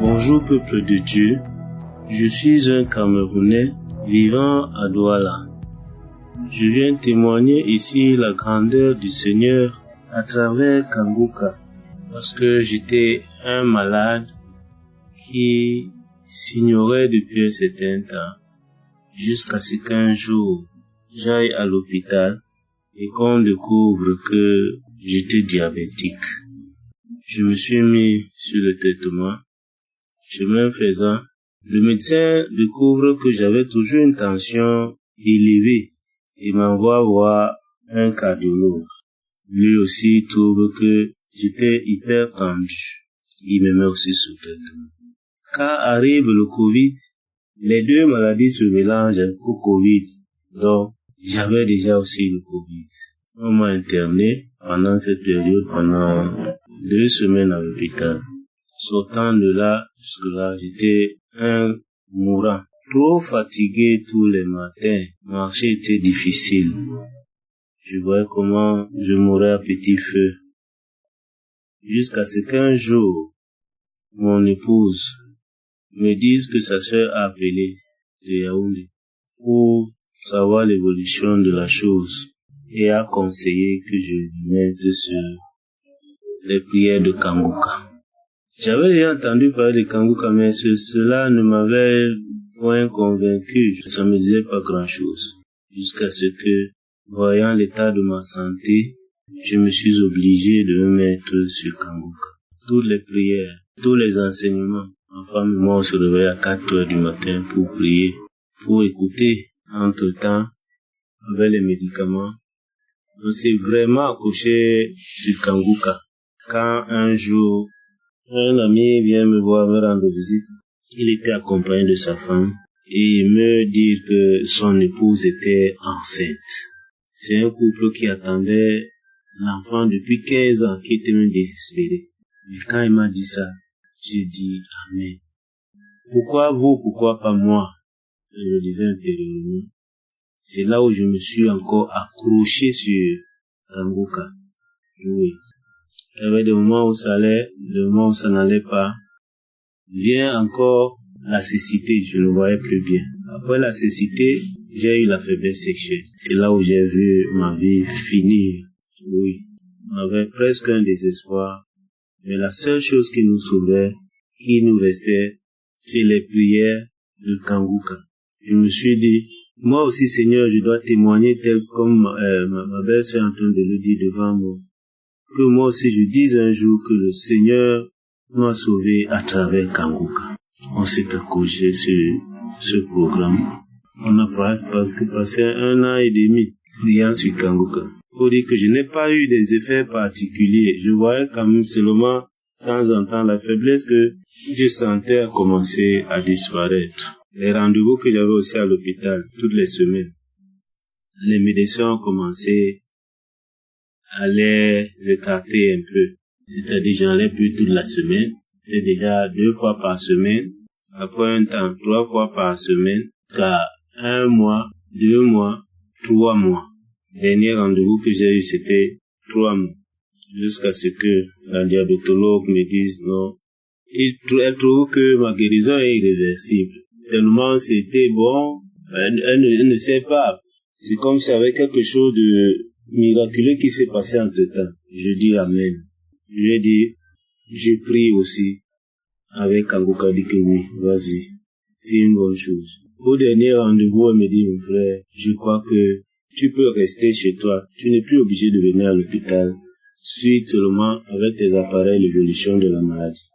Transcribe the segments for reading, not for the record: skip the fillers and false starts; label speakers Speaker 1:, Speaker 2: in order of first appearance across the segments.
Speaker 1: Bonjour peuple de Dieu, je suis un Camerounais vivant à Douala. Je viens témoigner ici la grandeur du Seigneur à travers Kanguka, parce que j'étais un malade qui s'ignorait depuis un certain temps, jusqu'à ce qu'un jour j'aille à l'hôpital et qu'on découvre que j'étais diabétique. Je me suis mis sur le traitement. Chemin faisant, le médecin découvre que j'avais toujours une tension élevée et m'envoie voir un cardiologue. Lui aussi trouve que j'étais hyper tendu. Il me met aussi sous traitement. Quand arrive le Covid, les deux maladies se mélangent au Covid. Donc, j'avais déjà aussi le Covid. On m'a interné pendant cette période, pendant 2 semaines à l'hôpital. Sortant de là, jusque-là, j'étais un mourant. Trop fatigué tous les matins. Marcher était difficile. Je voyais comment je mourais à petit feu. Jusqu'à ce qu'un jour, mon épouse me dise que sa sœur a appelé de Yaoundé pour savoir l'évolution de la chose et a conseillé que je mette sur les prières de Kanguka. J'avais déjà entendu parler de Kanguka, mais cela ne m'avait point convaincu. Ça me disait pas grand-chose. Jusqu'à ce que, voyant l'état de ma santé, je me suis obligé de me mettre sur Kanguka. Toutes les prières, tous les enseignements. Ma femme et moi, on se réveille à 4 heures du matin pour prier, pour écouter. Entre-temps, avec les médicaments, on s'est vraiment accroché sur Kanguka. Quand un jour, un ami vient me voir, me rendre visite. Il était accompagné de sa femme et il me dit que son épouse était enceinte. C'est un couple qui attendait l'enfant depuis 15 ans, qui était même désespéré. Mais quand il m'a dit ça, j'ai dit Amen. Pourquoi vous, pourquoi pas moi? Je me disais intérieurement. C'est là où je me suis encore accroché sur Kanguka. Oui. Il y avait des moments où ça allait, des moments où ça n'allait pas. Vient encore la cécité, je ne voyais plus bien. Après la cécité, j'ai eu la faiblesse sexuelle. C'est là où j'ai vu ma vie finir. Oui, on avait presque un désespoir. Mais la seule chose qui nous sauvait, qui nous restait, c'est les prières de Kanguka. Je me suis dit, moi aussi Seigneur, je dois témoigner tel comme ma belle-sœur est en train de le dire devant moi. Que moi aussi je dise un jour que le Seigneur m'a sauvé à travers Kanguka. On s'est accroché sur ce programme. On a presque passé 1 an et demi priant sur Kanguka. Faut dire que je n'ai pas eu des effets particuliers. Je voyais quand même seulement de temps en temps la faiblesse que je sentais a commencé à disparaître. Les rendez-vous que j'avais aussi à l'hôpital toutes les semaines, les médecins ont commencé à les écarter un peu. C'est-à-dire, j'en ai plus toute la semaine. C'était déjà 2 fois par semaine. Après un temps, 3 fois par semaine. Car 1 mois, 2 mois, 3 mois. Dernier rendez-vous que j'ai eu, c'était 3 mois. Jusqu'à ce que la diabétologue me dise non. Elle trouve que ma guérison est irréversible. Tellement c'était bon, elle ne sait pas. C'est comme si avait quelque chose de miraculeux qui s'est passé entre temps. Je dis Amen. Je lui ai dit, je prie aussi avec Kanguka, dit que oui, vas-y, c'est une bonne chose. Au dernier rendez-vous, elle me dit, mon frère, je crois que tu peux rester chez toi. Tu n'es plus obligé de venir à l'hôpital. Suis seulement avec tes appareils l'évolution de la maladie.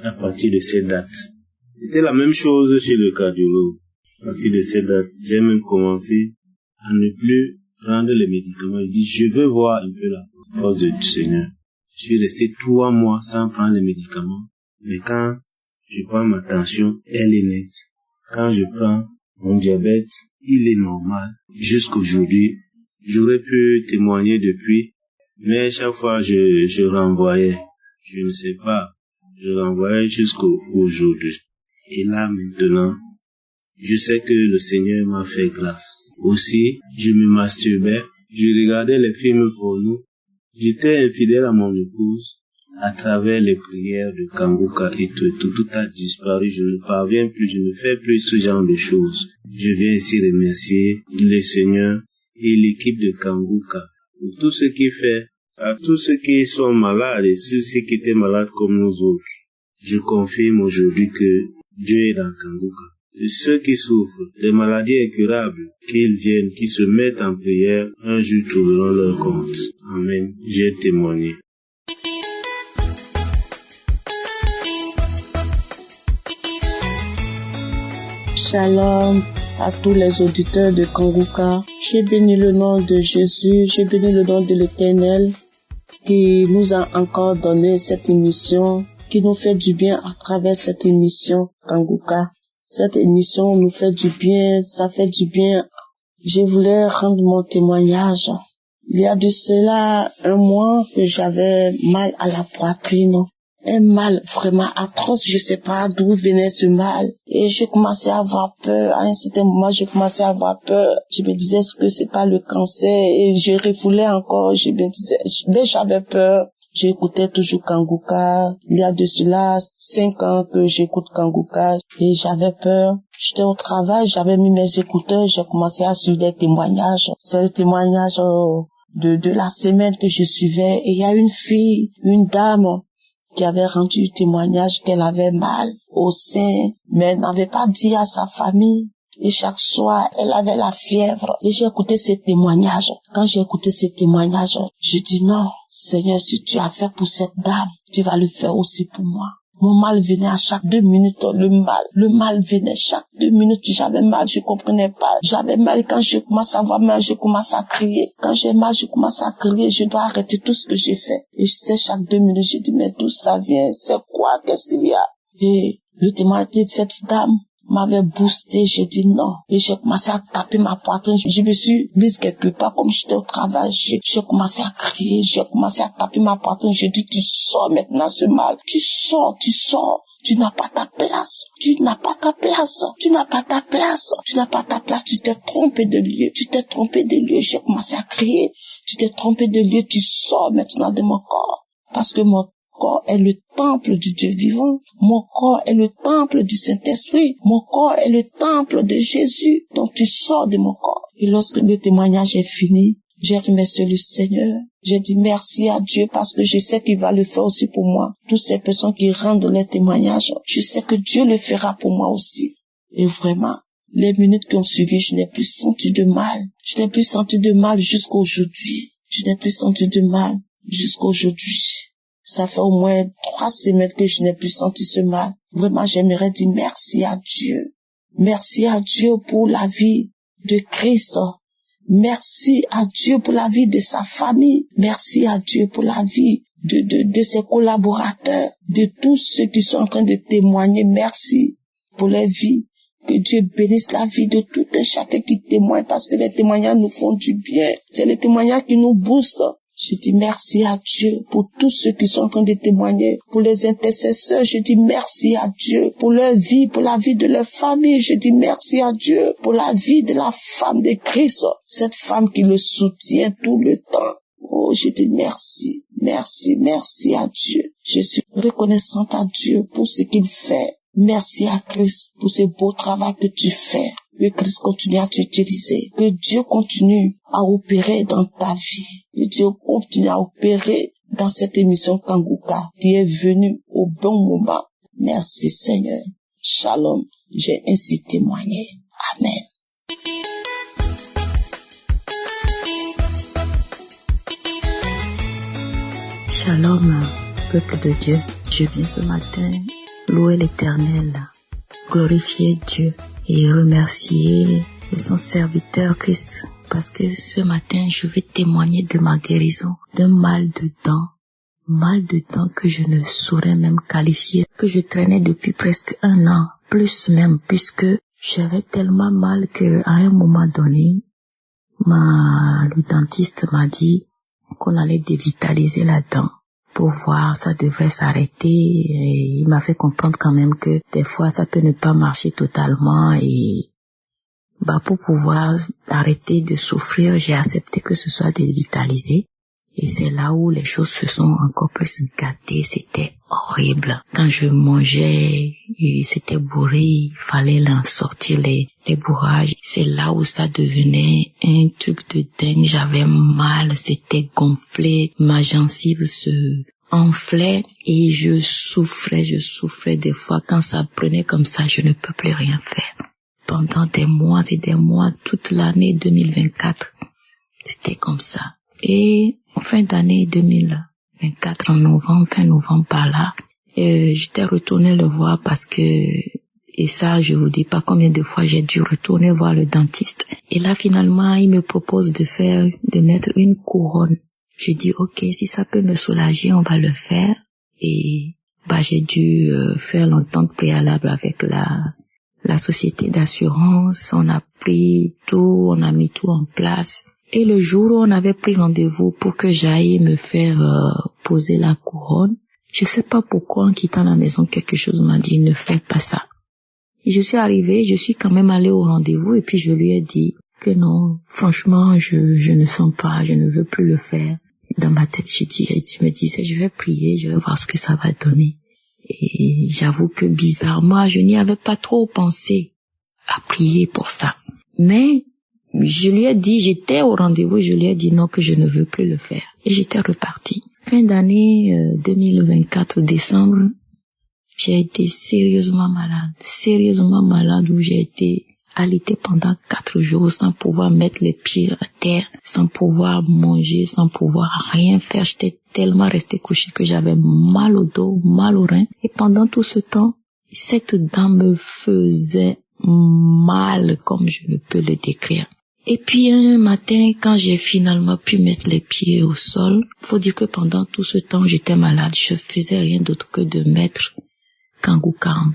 Speaker 1: À partir de cette date, c'était la même chose chez le cardiologue. À partir de cette date, j'ai même commencé à ne plus prendre les médicaments. Je dis, je veux voir un peu la force du Seigneur. Je suis resté 3 mois sans prendre les médicaments. Mais quand je prends ma tension, elle est nette. Quand je prends mon diabète, il est normal. Jusqu'aujourd'hui, j'aurais pu témoigner depuis, mais chaque fois je renvoyais. Je ne sais pas. Je renvoyais jusqu'aujourd'hui. Et là maintenant, je sais que le Seigneur m'a fait grâce. Aussi, je me masturbais. Je regardais les films pour nous. J'étais infidèle à mon épouse. à travers les prières de Kanguka et tout a disparu. Je ne parviens plus, je ne fais plus ce genre de choses. Je viens ici remercier le Seigneur et l'équipe de Kanguka pour tout ce qu'il fait à tous ceux qui sont malades et ceux qui étaient malades comme nous autres. Je confirme aujourd'hui que Dieu est dans Kanguka. Et ceux qui souffrent des maladies incurables, qu'ils viennent, qu'ils se mettent en prière, un jour trouveront leur compte. Amen. J'ai témoigné.
Speaker 2: Shalom à tous les auditeurs de Kanguka. J'ai béni le nom de Jésus, j'ai béni le nom de l'Éternel qui nous a encore donné cette émission, qui nous fait du bien à travers cette émission Kanguka. Cette émission nous fait du bien, ça fait du bien. Je voulais rendre mon témoignage. Il y a de cela 1 mois que j'avais mal à la poitrine. Un mal vraiment atroce, je sais pas d'où venait ce mal. Et j'ai commencé à avoir peur. À un certain moment, j'ai commencé à avoir peur. Je me disais, est-ce que c'est pas le cancer? Et je refoulais encore. Je me disais, mais j'avais peur. J'écoutais toujours Kanguka. Il y a de cela 5 ans que j'écoute Kanguka. Et j'avais peur. J'étais au travail, j'avais mis mes écouteurs. J'ai commencé à suivre des témoignages. C'est le témoignage de la semaine que je suivais. Et il y a une fille, une dame, qui avait rendu témoignage qu'elle avait mal au sein, mais elle n'avait pas dit à sa famille. Et chaque soir, elle avait la fièvre. Et j'ai écouté ces témoignages. Quand j'ai écouté ces témoignages, je dis non, Seigneur, si tu as fait pour cette dame, tu vas le faire aussi pour moi. Mon mal venait à chaque 2 minutes, le mal venait chaque 2 minutes, j'avais mal, je comprenais pas, j'avais mal, quand je commence à avoir mal, je commence à crier, quand j'ai mal, je commence à crier, je dois arrêter tout ce que j'ai fait, et c'était chaque 2 minutes, je dis, mais d'où ça vient, c'est quoi, qu'est-ce qu'il y a? Et le témoignage de cette dame m'avait boosté, j'ai dit non. Et j'ai commencé à taper ma poitrine. Je me suis mise quelque part, comme j'étais au travail. J'ai commencé à crier, j'ai commencé à taper ma poitrine. J'ai dit, tu sors maintenant ce mal. Tu sors. Tu n'as pas ta place. Tu n'as pas ta place. Tu n'as pas ta place. Tu n'as pas ta place. Tu t'es trompé de lieu. Tu t'es trompé de lieu. J'ai commencé à crier. Tu t'es trompé de lieu. Tu sors maintenant de mon corps. Parce que mon corps est le temple du Dieu vivant. Mon corps est le temple du Saint-Esprit. Mon corps est le temple de Jésus. Donc tu sors de mon corps. Et lorsque le témoignage est fini, j'ai remercié le Seigneur. J'ai dit merci à Dieu parce que je sais qu'il va le faire aussi pour moi. Toutes ces personnes qui rendent les témoignages, je sais que Dieu le fera pour moi aussi. Et vraiment, les minutes qui ont suivi, je n'ai plus senti de mal. Je n'ai plus senti de mal jusqu'aujourd'hui. Je n'ai plus senti de mal jusqu'aujourd'hui. Ça fait au moins 3 semaines que je n'ai plus senti ce mal. Vraiment, j'aimerais dire merci à Dieu. Merci à Dieu pour la vie de Christ. Merci à Dieu pour la vie de sa famille. Merci à Dieu pour la vie de ses collaborateurs, de tous ceux qui sont en train de témoigner. Merci pour les vies. Que Dieu bénisse la vie de tout et chacun qui témoigne parce que les témoignages nous font du bien. C'est les témoignages qui nous boostent. Je dis merci à Dieu pour tous ceux qui sont en train de témoigner, pour les intercesseurs. Je dis merci à Dieu pour leur vie, pour la vie de leur famille. Je dis merci à Dieu pour la vie de la femme de Christ, cette femme qui le soutient tout le temps. Oh, je dis merci, merci, merci à Dieu. Je suis reconnaissante à Dieu pour ce qu'il fait. Merci à Christ pour ce beau travail que tu fais. Que Christ continue à t'utiliser. Que Dieu continue à opérer dans ta vie. Que Dieu continue à opérer dans cette émission Kanguka qui est venue au bon moment. Merci Seigneur. Shalom. J'ai ainsi témoigné. Amen.
Speaker 3: Shalom, peuple de Dieu. Je viens ce matin louer l'Éternel, glorifier Dieu et remercier son serviteur Christ parce que ce matin je vais témoigner de ma guérison d'un mal de dents que je ne saurais même qualifier, que je traînais depuis presque 1 an, plus même, puisque j'avais tellement mal que à un moment donné, le dentiste m'a dit qu'on allait dévitaliser la dent. Pour voir, ça devrait s'arrêter, et il m'a fait comprendre quand même que des fois ça peut ne pas marcher totalement et pour pouvoir arrêter de souffrir, j'ai accepté que ce soit dévitalisé Et c'est là où les choses se sont encore plus gâtées. C'était horrible. Quand je mangeais, c'était bourré, il fallait en sortir les bourrages. C'est là où ça devenait un truc de dingue. J'avais mal, c'était gonflé, ma gencive se enflait et je souffrais des fois. Quand ça prenait comme ça, je ne peux plus rien faire. Pendant des mois et des mois, toute l'année 2024, c'était comme ça. Et en fin d'année 2024, fin novembre par là, j'étais retournée le voir parce que, et ça je vous dis pas combien de fois j'ai dû retourner voir le dentiste. Et là finalement il me propose de mettre une couronne. Je dis ok, si ça peut me soulager, on va le faire. Et j'ai dû faire l'entente préalable avec la société d'assurance. On a pris tout, on a mis tout en place. Et le jour où on avait pris rendez-vous pour que j'aille me faire poser la couronne, je sais pas pourquoi en quittant la maison quelque chose m'a dit ne fais pas ça. Et je suis arrivée, je suis quand même allée au rendez-vous et puis je lui ai dit que non, franchement je ne sens pas, je ne veux plus le faire. Dans ma tête je me disais je vais prier, je vais voir ce que ça va donner. Et j'avoue que bizarrement je n'y avais pas trop pensé à prier pour ça. Mais je lui ai dit, j'étais au rendez-vous, je lui ai dit non, que je ne veux plus le faire. Et j'étais repartie. Fin d'année 2024, décembre, j'ai été sérieusement malade, où j'ai été alitée pendant 4 jours sans pouvoir mettre les pieds à terre, sans pouvoir manger, sans pouvoir rien faire. J'étais tellement restée couchée que j'avais mal au dos, mal au rein. Et pendant tout ce temps, cette dent me faisait mal comme je ne peux le décrire. Et puis un matin, quand j'ai finalement pu mettre les pieds au sol, faut dire que pendant tout ce temps, j'étais malade. Je faisais rien d'autre que de mettre Kanguka en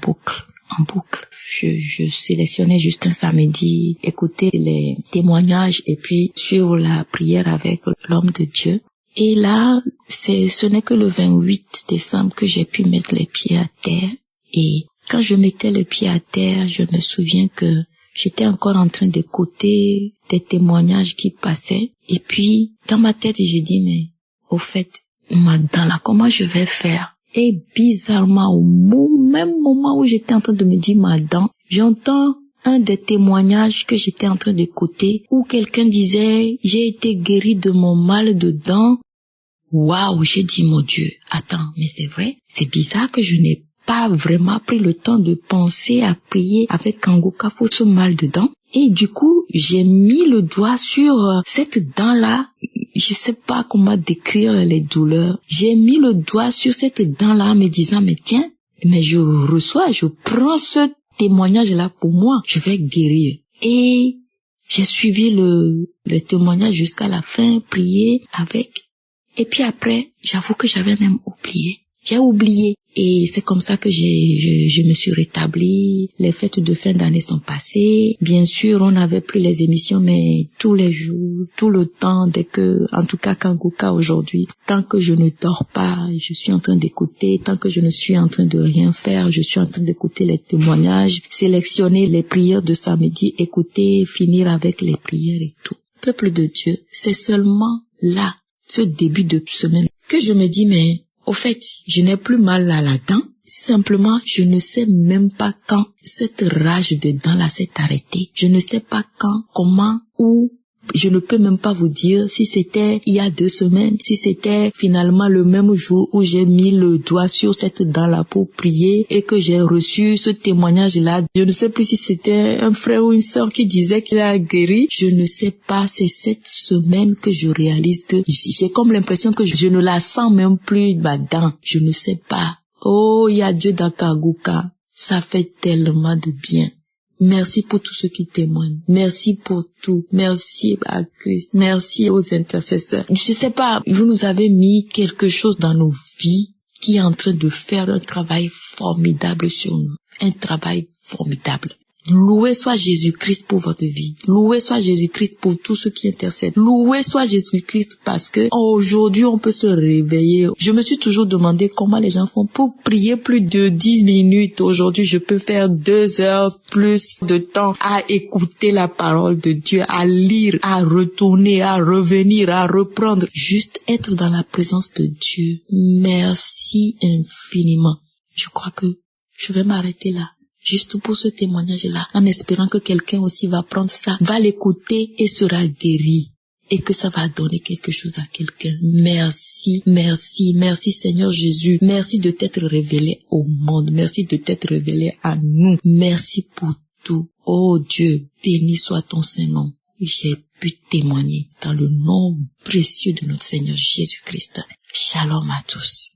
Speaker 3: boucle. Je sélectionnais juste un samedi, écouter les témoignages et puis suivre la prière avec l'homme de Dieu. Et là, ce n'est que le 28 décembre que j'ai pu mettre les pieds à terre. Et quand je mettais les pieds à terre, je me souviens que j'étais encore en train d'écouter des témoignages qui passaient. Et puis, dans ma tête, j'ai dit, mais au fait, ma dent là, comment je vais faire? Et bizarrement, au même moment où j'étais en train de me dire ma dent, j'entends un des témoignages que j'étais en train d'écouter où quelqu'un disait, j'ai été guéri de mon mal de dents. Waouh, j'ai dit, mon Dieu, attends, mais c'est vrai, c'est bizarre que je n'ai pas vraiment pris le temps de penser à prier avec Kanguka pour ce mal de dents. Et du coup, j'ai mis le doigt sur cette dent-là. Je sais pas comment décrire les douleurs. J'ai mis le doigt sur cette dent-là, me disant, mais tiens, mais je prends ce témoignage-là pour moi. Je vais guérir. Et j'ai suivi le témoignage jusqu'à la fin, prier avec. Et puis après, j'avoue que j'avais même oublié. J'ai oublié. Et c'est comme ça que je me suis rétablie. Les fêtes de fin d'année sont passées. Bien sûr, on n'avait plus les émissions, mais tous les jours, tout le temps, en tout cas Kanguka aujourd'hui, tant que je ne dors pas, je suis en train d'écouter. Tant que je ne suis en train de rien faire, je suis en train d'écouter les témoignages, sélectionner les prières de samedi, écouter, finir avec les prières et tout. Peuple de Dieu, c'est seulement là, ce début de semaine, que je me dis, mais au fait, je n'ai plus mal à la dent. Simplement, je ne sais même pas quand cette rage de dents-là s'est arrêtée. Je ne sais pas quand, comment, où. Je ne peux même pas vous dire si c'était il y a 2 semaines, si c'était finalement le même jour où j'ai mis le doigt sur cette dent-là pour prier et que j'ai reçu ce témoignage-là. Je ne sais plus si c'était un frère ou une sœur qui disait qu'il a guéri. Je ne sais pas, c'est cette semaine que je réalise que j'ai comme l'impression que je ne la sens même plus, ma dent. Je ne sais pas. Oh, il y a Dieu dans Kanguka. Ça fait tellement de bien. Merci pour tous ceux qui témoignent. Merci pour tout. Merci à Christ. Merci aux intercesseurs. Je sais pas, vous nous avez mis quelque chose dans nos vies qui est en train de faire un travail formidable sur nous. Un travail formidable. Loué soit Jésus-Christ pour votre vie. Loué soit Jésus-Christ pour tous ceux qui intercèdent. Loué soit Jésus-Christ parce que aujourd'hui on peut se réveiller. Je me suis toujours demandé comment les gens font pour prier plus de 10 minutes. Aujourd'hui, je peux faire 2 heures plus de temps à écouter la parole de Dieu, à lire, à retourner, à revenir, à reprendre. Juste être dans la présence de Dieu. Merci infiniment. Je crois que je vais m'arrêter là. Juste pour ce témoignage-là, en espérant que quelqu'un aussi va prendre ça, va l'écouter et sera guéri. Et que ça va donner quelque chose à quelqu'un. Merci, merci, merci Seigneur Jésus. Merci de t'être révélé au monde. Merci de t'être révélé à nous. Merci pour tout. Oh Dieu, béni soit ton Saint-Nom. J'ai pu témoigner dans le nom précieux de notre Seigneur Jésus-Christ. Shalom à tous.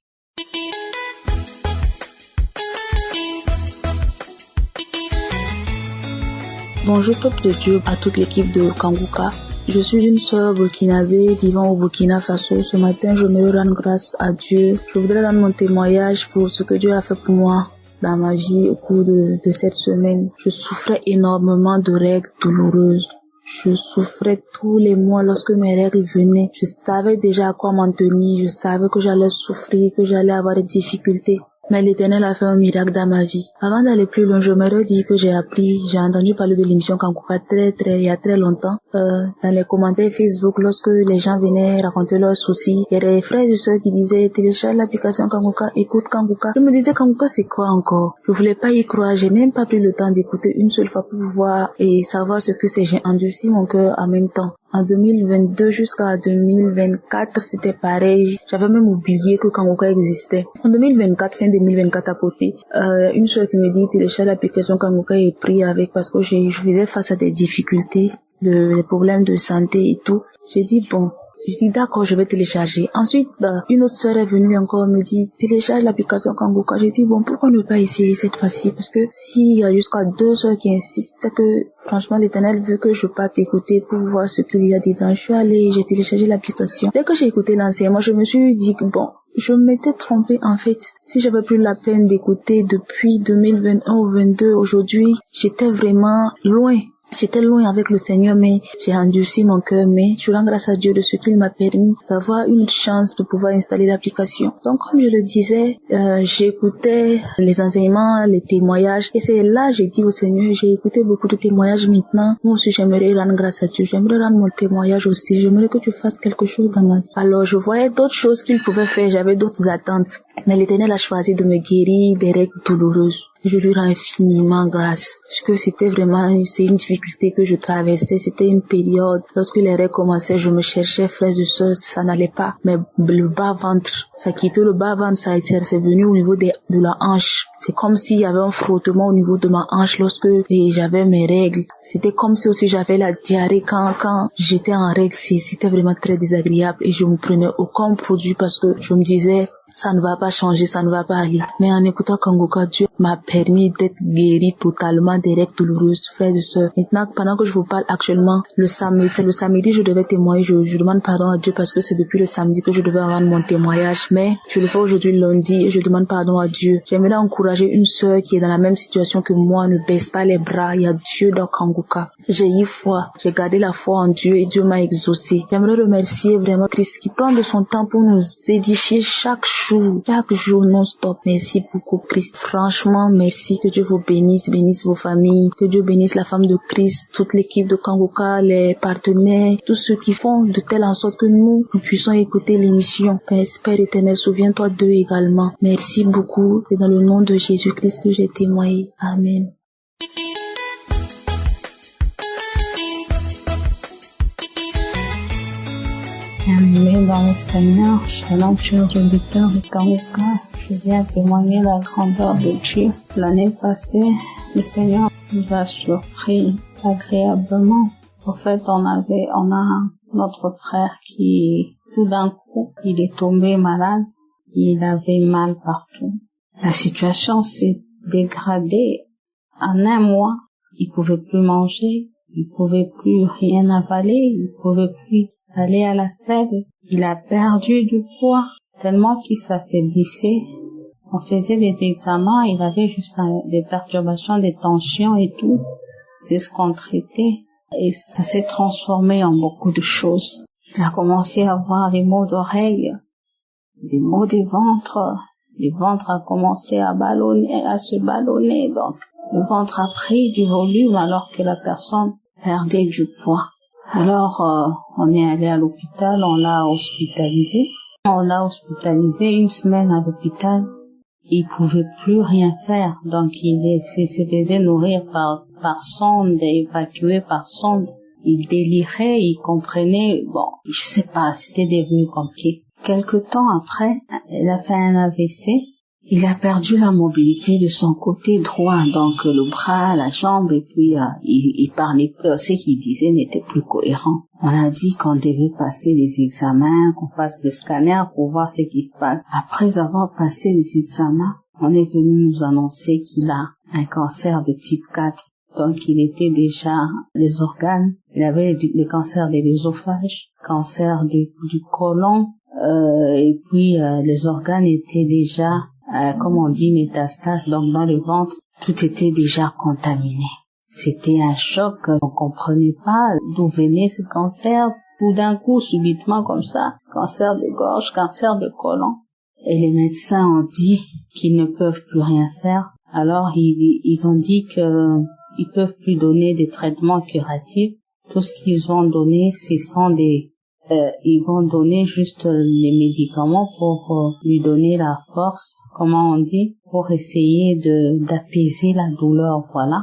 Speaker 4: Bonjour peuple de Dieu, à toute l'équipe de Kanguka. Je suis une sœur burkinabé vivant au Burkina Faso. Ce matin, je me rends grâce à Dieu. Je voudrais rendre mon témoignage pour ce que Dieu a fait pour moi dans ma vie au cours de cette semaine. Je souffrais énormément de règles douloureuses. Je souffrais tous les mois lorsque mes règles venaient. Je savais déjà à quoi m'en tenir. Je savais que j'allais souffrir, que j'allais avoir des difficultés. Mais l'Éternel a fait un miracle dans ma vie. Avant d'aller plus loin, je me redis que j'ai entendu parler de l'émission Kanguka il y a très longtemps. Dans les commentaires Facebook, lorsque les gens venaient raconter leurs soucis, il y a des frères et sœurs qui disaient télécharge l'application Kanguka, écoute Kanguka. Je me disais Kanguka c'est quoi encore? Je voulais pas y croire, j'ai même pas pris le temps d'écouter une seule fois pour voir et savoir ce que c'est. J'ai endurci mon cœur en même temps. En 2022 jusqu'à 2024, c'était pareil. J'avais même oublié que Kanguka existait. En 2024, fin 2024 à côté, une sœur qui me dit télécharge l'application Kanguka et prie avec parce que je faisais face à des difficultés, des problèmes de santé et tout. J'ai dit d'accord, je vais télécharger. Ensuite, une autre sœur est venue encore me dire télécharge l'application Kanguka. J'ai dit pourquoi ne pas essayer cette fois-ci? Parce que s'il y a jusqu'à 2 sœurs qui insistent, c'est que franchement l'Éternel veut que je parte écouter pour voir ce qu'il y a dedans. Je suis allée, j'ai téléchargé l'application. Dès que j'ai écouté l'enseignement, je me suis dit que je m'étais trompée en fait. Si j'avais pris la peine d'écouter depuis 2021 ou 2022, aujourd'hui, j'étais vraiment loin. J'étais loin avec le Seigneur, mais j'ai endurci mon cœur, mais je rends grâce à Dieu de ce qu'il m'a permis d'avoir une chance de pouvoir installer l'application. Donc, comme je le disais, j'écoutais les enseignements, les témoignages, et c'est là j'ai dit au Seigneur, j'ai écouté beaucoup de témoignages maintenant. Moi aussi, j'aimerais rendre grâce à Dieu, j'aimerais rendre mon témoignage aussi, j'aimerais que tu fasses quelque chose dans ma vie. Alors, je voyais d'autres choses qu'il pouvait faire, j'avais d'autres attentes, mais l'Éternel a choisi de me guérir des règles douloureuses. Je lui rends infiniment grâce. Parce que c'est une difficulté que je traversais. C'était une période. Lorsque les règles commençaient, je me cherchais, frères et sœurs, ça n'allait pas. Mais le bas-ventre, ça quittait le bas-ventre, c'est venu au niveau de la hanche. C'est comme s'il y avait un frottement au niveau de ma hanche lorsque j'avais mes règles. C'était comme si aussi j'avais la diarrhée quand j'étais en règles. C'était vraiment très désagréable et je ne prenais aucun produit parce que je me disais ça ne va pas changer, ça ne va pas aller. Mais en écoutant Kanguka, Dieu m'a permis d'être guéri totalement des règles douloureuses, frères et sœurs. Maintenant, pendant que je vous parle actuellement, c'est le samedi, je devais témoigner. Je demande pardon à Dieu parce que c'est depuis le samedi que je devais rendre mon témoignage. Mais je le fais aujourd'hui lundi et je demande pardon à Dieu. J'aimerais encourager une sœur qui est dans la même situation que moi. Ne baisse pas les bras. Il y a Dieu dans Kanguka. J'ai eu foi. J'ai gardé la foi en Dieu et Dieu m'a exaucé. J'aimerais remercier vraiment Christ qui prend de son temps pour nous édifier chaque jour non-stop. Merci beaucoup Christ. Franchement, merci. Que Dieu vous bénisse vos familles. Que Dieu bénisse la femme de Christ, toute l'équipe de Kanguka, les partenaires, tous ceux qui font de telle en sorte que nous puissions écouter l'émission. Père éternel, souviens-toi d'eux également. Merci beaucoup. C'est dans le nom de Jésus-Christ que j'ai témoigné. Amen.
Speaker 5: Bien-aimés dans le Seigneur, shalom chers auditeurs de Kanguka, je viens témoigner la grandeur de Dieu. L'année passée, le Seigneur nous a surpris agréablement. En fait, on a notre frère qui, tout d'un coup, il est tombé malade. Il avait mal partout. La situation s'est dégradée en un mois. Il pouvait plus manger, il pouvait plus rien avaler, il pouvait plus aller à la selle. Il a perdu du poids tellement qu'il s'affaiblissait. On faisait des examens, il avait juste des perturbations, des tensions et tout. c'est ce qu'on traitait. Et ça s'est transformé en beaucoup de choses. Il a commencé à avoir des maux d'oreilles, des maux des ventres. Le ventre a commencé à se ballonner. Donc, le ventre a pris du volume alors que la personne perdait du poids. Alors, on est allé à l'hôpital, on l'a hospitalisé. On l'a hospitalisé 1 semaine à l'hôpital. Il pouvait plus rien faire. Donc, il se faisait nourrir par sonde, évacué par sonde. Il délirait, il comprenait. Bon, je sais pas, c'était devenu compliqué. Quelque temps après, il a fait un AVC. Il a perdu la mobilité de son côté droit, donc le bras, la jambe, et puis il parlait plus, ce qu'il disait n'était plus cohérent. On a dit qu'on devait passer des examens, qu'on fasse le scanner pour voir ce qui se passe. Après avoir passé les examens, on est venu nous annoncer qu'il a un cancer de type 4. Donc il était déjà les organes, il avait le cancer de l'ésophage, cancer du côlon, et puis les organes étaient déjà comme on dit, métastase, donc dans le ventre, tout était déjà contaminé. C'était un choc, on comprenait pas d'où venait ce cancer, tout d'un coup, subitement comme ça, cancer de gorge, cancer de côlon. Et les médecins ont dit qu'ils ne peuvent plus rien faire. Alors, ils ont dit qu'ils peuvent plus donner des traitements curatifs. Tout ce qu'ils vont donner, ils vont donner juste les médicaments pour lui donner la force, comment on dit, pour essayer d'apaiser la douleur, voilà.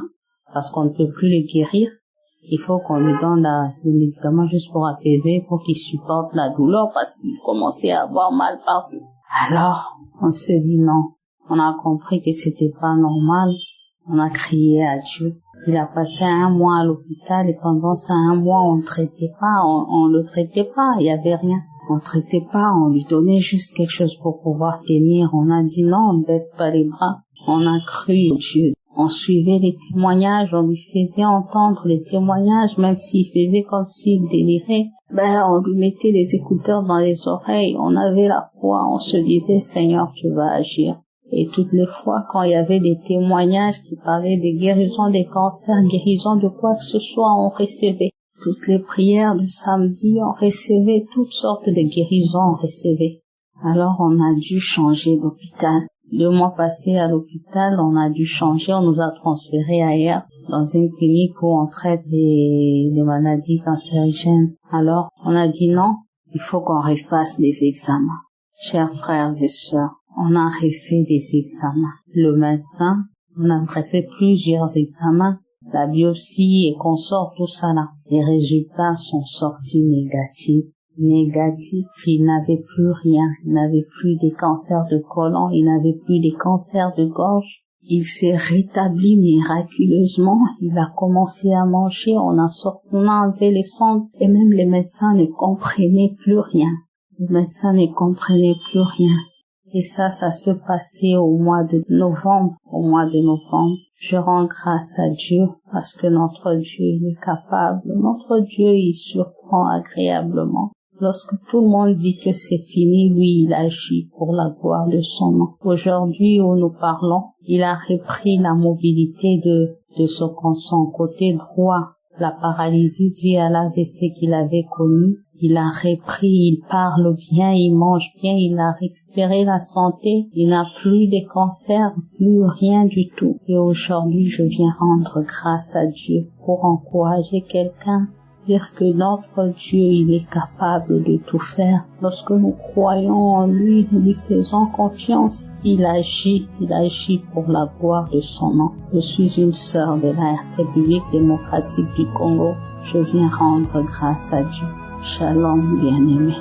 Speaker 5: Parce qu'on ne peut plus le guérir. Il faut qu'on lui donne les médicaments juste pour apaiser, pour qu'il supporte la douleur parce qu'il commençait à avoir mal partout. Alors, on se dit non. On a compris que c'était pas normal. On a crié à Dieu. Il a passé 1 mois à l'hôpital et pendant ces 1 mois, on le traitait pas, il y avait rien. On traitait pas, on lui donnait juste quelque chose pour pouvoir tenir. On a dit non, on ne baisse pas les bras. On a cru au Dieu. On suivait les témoignages, on lui faisait entendre les témoignages, même s'il faisait comme s'il délirait. On lui mettait les écouteurs dans les oreilles, on avait la foi, on se disait, Seigneur, tu vas agir. Et toutes les fois, quand il y avait des témoignages qui parlaient des guérisons des cancers, guérisons de quoi que ce soit, on recevait. Toutes les prières de samedi, on recevait toutes sortes de guérisons, on recevait. Alors, on a dû changer d'hôpital. 2 mois passés à l'hôpital, on a dû changer, on nous a transférés ailleurs, dans une clinique où on traite les maladies cancérigènes. Alors, on a dit non, il faut qu'on refasse les examens. Chers frères et sœurs, on a refait des examens. Le médecin, on a refait plusieurs examens, la biopsie et consort, tout ça là. Les résultats sont sortis négatifs. Il n'avait plus rien. Il n'avait plus des cancers de côlon, il n'avait plus des cancers de gorge. Il s'est rétabli miraculeusement. Il a commencé à manger, on a enlevé les sondes et même les médecins ne comprenaient plus rien. Les médecins ne comprenaient plus rien. Et ça se passait au mois de novembre. Je rends grâce à Dieu parce que notre Dieu, il est capable. Notre Dieu, il surprend agréablement. Lorsque tout le monde dit que c'est fini, lui, il agit pour la gloire de son nom. Aujourd'hui où nous parlons, il a repris la mobilité de son côté droit. La paralysie due à l'AVC qu'il avait connue, il a repris, il parle bien, il mange bien, il a récupéré la santé, il n'a plus de cancer, plus rien du tout. Et aujourd'hui, je viens rendre grâce à Dieu pour encourager quelqu'un, dire que notre Dieu, il est capable de tout faire. Lorsque nous croyons en lui, nous lui faisons confiance, il agit pour la gloire de son nom. Je suis une sœur de la République démocratique du Congo. Je viens rendre grâce à Dieu. Shalom, bien-aimé.